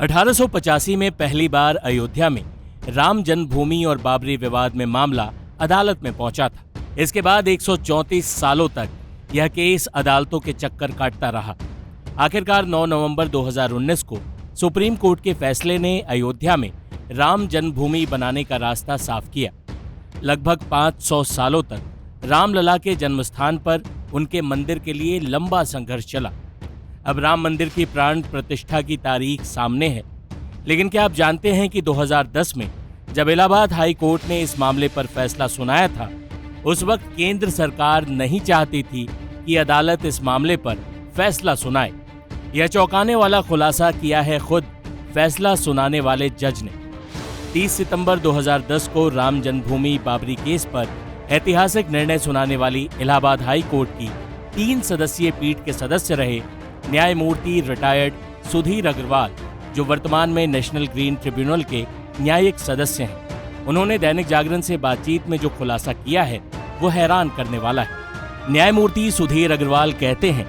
1885 में पहली बार अयोध्या में राम जन्मभूमि और बाबरी विवाद में मामला अदालत में पहुंचा था। इसके बाद 134 सालों तक यह केस अदालतों के चक्कर काटता रहा। आखिरकार 9 नवंबर 2019 को सुप्रीम कोर्ट के फैसले ने अयोध्या में राम जन्मभूमि बनाने का रास्ता साफ किया। लगभग 500 सालों तक रामलला के जन्मस्थान पर उनके मंदिर के लिए लंबा संघर्ष चला। अब राम मंदिर की प्राण प्रतिष्ठा की तारीख सामने है। लेकिन क्या आप जानते हैं कि 2010 में जब इलाहाबाद हाई कोर्ट ने इस मामले पर फैसला सुनाया था, उस वक्त केंद्र सरकार नहीं चाहती थी कि अदालत इस मामले पर फैसला सुनाए। यह चौंकाने वाला खुलासा किया है खुद फैसला सुनाने वाले जज ने। 30 सितंबर 2010 को राम जन्मभूमि बाबरी केस पर ऐतिहासिक निर्णय सुनाने वाली इलाहाबाद हाई कोर्ट की 3 सदस्यीय पीठ के सदस्य रहे न्यायमूर्ति रिटायर्ड सुधीर अग्रवाल, जो वर्तमान में नेशनल ग्रीन ट्रिब्यूनल के न्यायिक सदस्य हैं। उन्होंने दैनिक जागरण से बातचीत में जो खुलासा किया है वो हैरान करने वाला है। न्यायमूर्ति सुधीर अग्रवाल कहते हैं,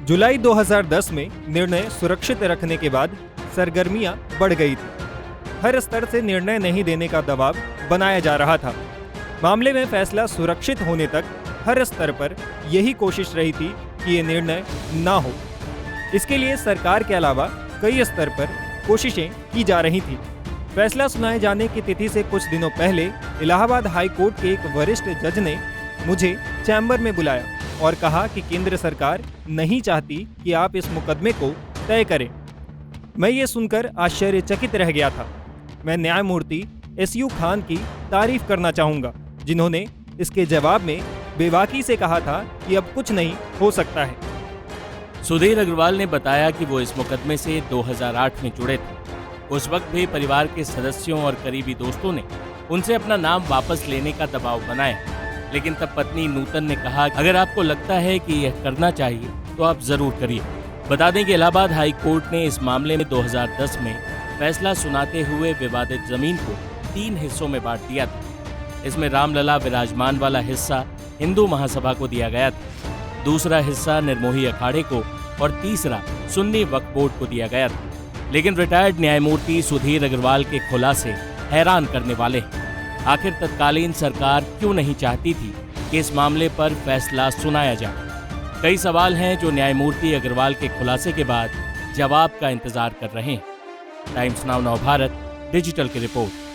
जुलाई 2010 में निर्णय सुरक्षित रखने के बाद सरगर्मियां बढ़ गई थी। हर स्तर से निर्णय नहीं देने का दबाव बनाया जा रहा था। मामले में फैसला सुरक्षित होने तक हर स्तर पर यही कोशिश रही थी कि ये निर्णय ना हो। इसके लिए सरकार के अलावा कई स्तर पर कोशिशें की जा रही थी। फैसला सुनाए जाने की तिथि से कुछ दिनों पहले इलाहाबाद हाई कोर्ट के एक वरिष्ठ जज ने मुझे चैम्बर में बुलाया और कहा कि केंद्र सरकार नहीं चाहती कि आप इस मुकदमे को तय करें। मैं ये सुनकर आश्चर्यचकित रह गया था। मैं न्यायमूर्ति SU खान की तारीफ करना चाहूँगा, जिन्होंने इसके जवाब में बेबाकी से कहा था कि अब कुछ नहीं हो सकता है। सुधीर अग्रवाल ने बताया कि वो इस मुकदमे से 2008 में जुड़े थे। उस वक्त भी परिवार के सदस्यों और करीबी दोस्तों ने उनसे अपना नाम वापस लेने का दबाव बनाया, लेकिन तब पत्नी नूतन ने कहा, अगर आपको लगता है कि यह करना चाहिए तो आप जरूर करिए। बता दें कि इलाहाबाद हाई कोर्ट ने इस मामले में 2010 में फैसला सुनाते हुए विवादित जमीन को 3 हिस्सों में बांट दिया था। इसमें रामलला विराजमान वाला हिस्सा हिंदू महासभा को दिया गया था, दूसरा हिस्सा निर्मोही अखाड़े को और तीसरा सुन्नी वक्फ बोर्ड को दिया गया था। लेकिन रिटायर्ड न्यायमूर्ति सुधीर अग्रवाल के खुलासे हैरान करने वाले हैं। आखिर तत्कालीन सरकार क्यों नहीं चाहती थी कि इस मामले पर फैसला सुनाया जाए? कई सवाल हैं जो न्यायमूर्ति अग्रवाल के खुलासे के बाद जवाब का इंतजार कर रहे हैं। टाइम्स नाउ नव भारत डिजिटल की रिपोर्ट।